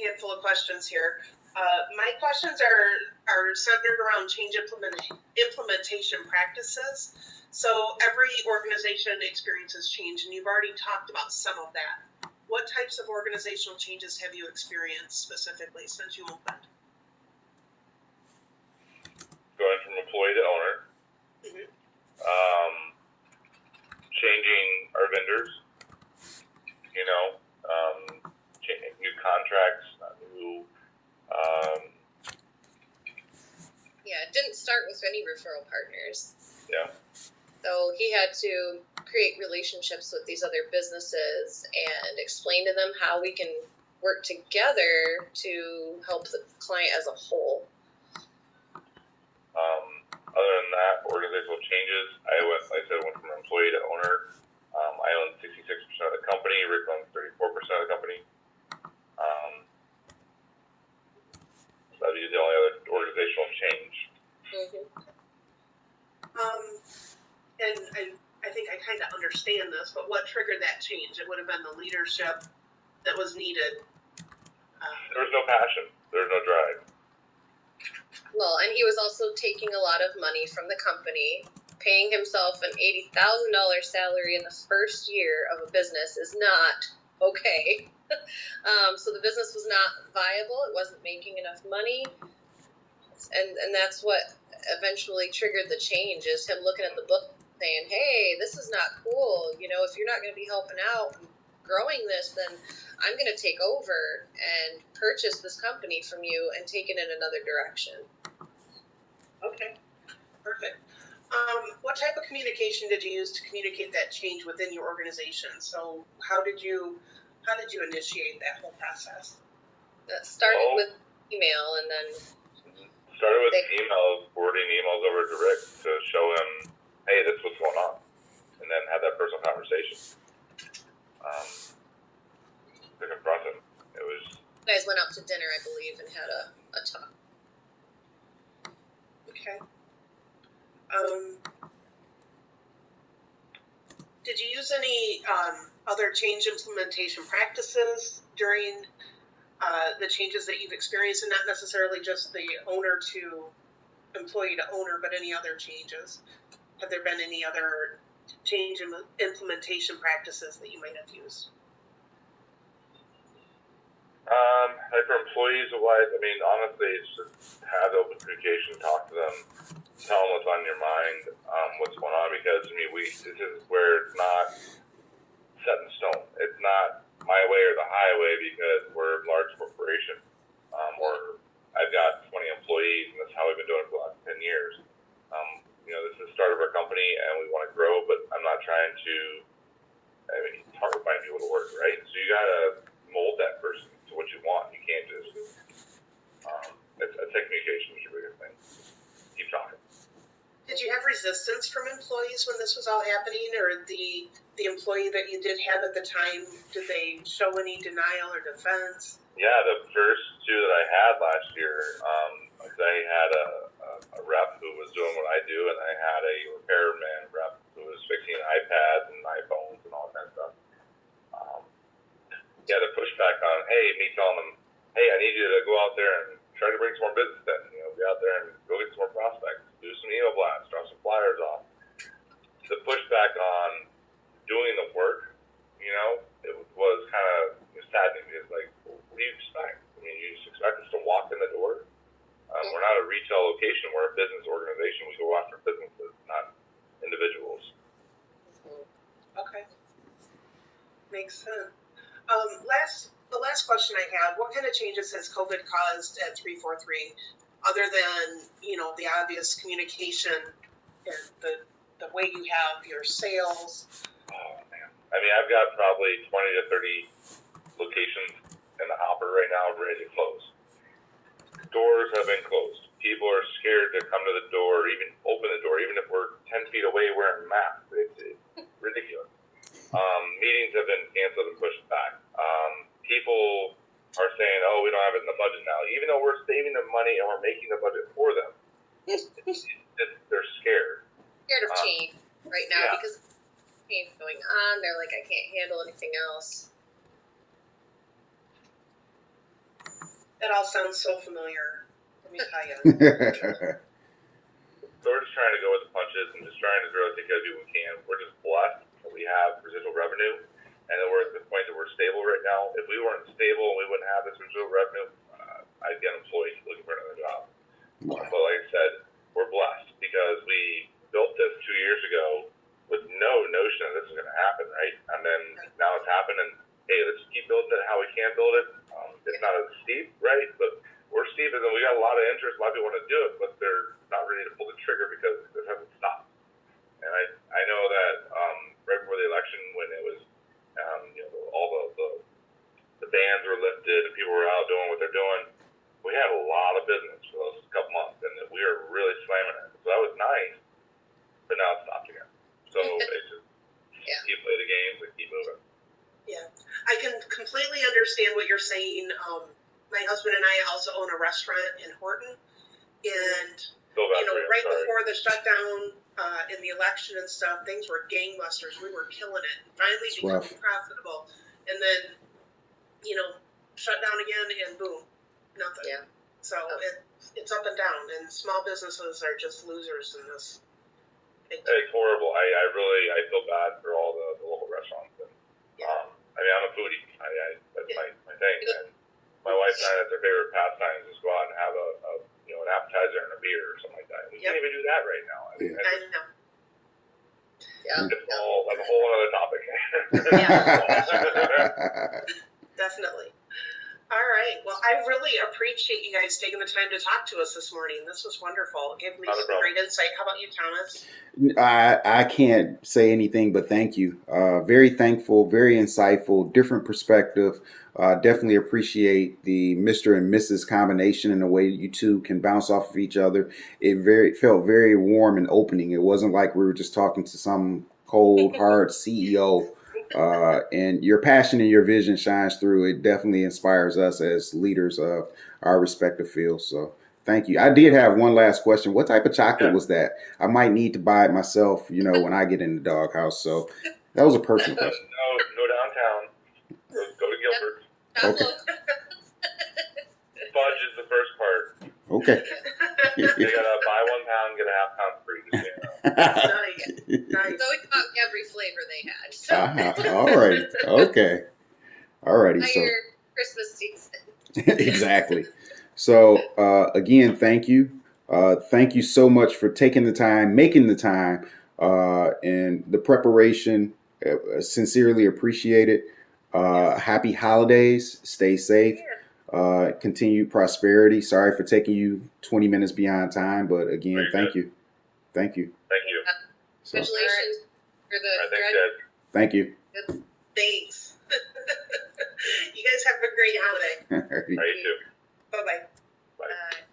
handful of questions here. My questions are centered around change implementation practices. So every organization experiences change, and you've already talked about some of that. What types of organizational changes have you experienced specifically since you opened? Going from employee to owner. Mm-hmm. Changing our vendors. Changing new contracts, new. Yeah, it didn't start with any referral partners. Yeah. So he had to create relationships with these other businesses and explain to them how we can work together to help the client as a whole. Other than that, organizational changes. I went from employee to owner. I own 66% of the company. Rick owns 34% of the company. So that'd be the only other organizational change. Mm-hmm. And I think I kind of understand this, but what triggered that change? It would have been the leadership that was needed. There was no passion. There was no drive. Well, and he was also taking a lot of money from the company. Paying himself an $80,000 salary in the first year of a business is not okay. So the business was not viable. It wasn't making enough money. And that's what eventually triggered the change, is him looking at the book saying, hey, this is not cool. If you're not going to be helping out and growing this, then I'm going to take over and purchase this company from you and take it in another direction. Okay, perfect. What type of communication did you use to communicate that change within your organization? So how did you initiate that whole process? That started with email, and then started with emails, forwarding emails over to Rick to show him, hey, this is what's going on, and then have that personal conversation. To confront him. It was. You guys went out to dinner, I believe, and had a talk. Okay. Did you use any other change implementation practices during the changes that you've experienced, and not necessarily just the owner to employee to owner, but any other changes? Have there been any other change implementation practices that you might have used? Like for employees wise, honestly, it's just have open communication, talk to them, tell them what's on your mind, what's going on, because this is where it's not set in stone. It's not my way or the highway, because we're a large corporation. I've got 20 employees, and that's how we've been doing it for the last 10 years. This is the start of our company, and we want to grow, but I'm not trying to. It's hard to find people to work, right? So you gotta mold that person to what you want. You can't just. I'd say communication is your biggest thing. Keep talking. Did you have resistance from employees when this was all happening, or the employee that you did have at the time? Did they show any denial or defense? Yeah, the first two that I had last year, I had a rep who was doing what I do, and I had a repairman rep who was fixing iPads and iPhones and all that stuff. Yeah, the pushback on, me telling them, hey, I need you to go out there and try to bring some more business in. Be out there and go get some more prospects, do some email blasts, drop some flyers off. The pushback on doing the work, it was kind of saddening, because what do you expect? You just expect us to walk in the door. We're not a retail location. We're a business organization. We go after businesses, not individuals. Okay. Makes sense. The last question I have, what kind of changes has COVID caused at 343, other than, the obvious communication and the way you have your sales? Oh, man. I've got probably 20 to 30 locations in the hopper right now ready to close. Doors have been closed. People are scared to come to the door, even open the door, even if we're 10 feet away wearing masks. It's ridiculous. Meetings have been canceled and pushed back. People are saying, we don't have it in the budget now, even though we're saving them money and we're making the budget for them. They're scared. Scared of change right now, yeah. Because change going on. They're like, I can't handle anything else. It all sounds so familiar. Let me tell you. So we're just trying to go with the punches and just trying to really take care of what we can. We're just blessed that we have residual revenue, and that we're at the point that we're stable right now. If we weren't stable, we wouldn't have this residual revenue. I'd get employees looking for another job. Wow. But like I said, we're blessed because we built this 2 years ago with no notion that this was going to happen, right? And then now it's happened, and hey, let's keep building it how we can build it. It's not as steep, right? But we're steep, and then we got a lot of interest. A lot of people want to do it, but they're not ready to pull the trigger because this hasn't stopped. And I know that right before the election, when it was, all the bans were lifted and people were out doing what they're doing, we had a lot of business for those couple months, and we were really slamming it. So that was nice, but now it's stopped again. So it's just keep playing the games and keep moving. Yeah, I can completely understand what you're saying. My husband and I also own a restaurant in Horton, and right before the shutdown and the election and stuff, things were gangbusters. We were killing it, finally becoming profitable, and then shut down again, and boom, nothing. Yeah. So it's up and down, and small businesses are just losers in this. It's horrible. I feel bad for all the local restaurants. And, I'm a foodie. That's my thing. And my wife and I, that's our favorite pastime is just go out and have an appetizer and a beer or something like that. We can't even do that right now. I know. Yeah. That's a whole other topic. Definitely. All right. Well, I really appreciate you guys taking the time to talk to us this morning. This was wonderful. It gave me some great insight. How about you, Thomas? I can't say anything but thank you. Very thankful, very insightful, different perspective. Definitely appreciate the Mr. and Mrs. combination and the way you two can bounce off of each other. It felt very warm and opening. It wasn't like we were just talking to some cold, hard CEO. And your passion and your vision shines through. It definitely inspires us as leaders of our respective fields. So thank you. I did have one last question. What type of chocolate was that? I might need to buy it myself, when I get in the doghouse. So that was a personal question. No, go downtown. Go to Gilbert. Okay. Fudge is the first part. Okay. You gotta buy 1 pound, get a half pound free. Nice. So we got every flavor they had. So All right. Okay. All righty. So entire Christmas season. exactly. So again, thank you. Thank you so much for taking the time, making the time, and the preparation. Sincerely appreciate it. Happy holidays. Stay safe. Continued prosperity. Sorry for taking you 20 minutes beyond time, but again, thank you. Thank you. Thank you. So, Congratulations for the thank you. Thanks. You guys have a great holiday. All right, you too. Bye-bye. Bye.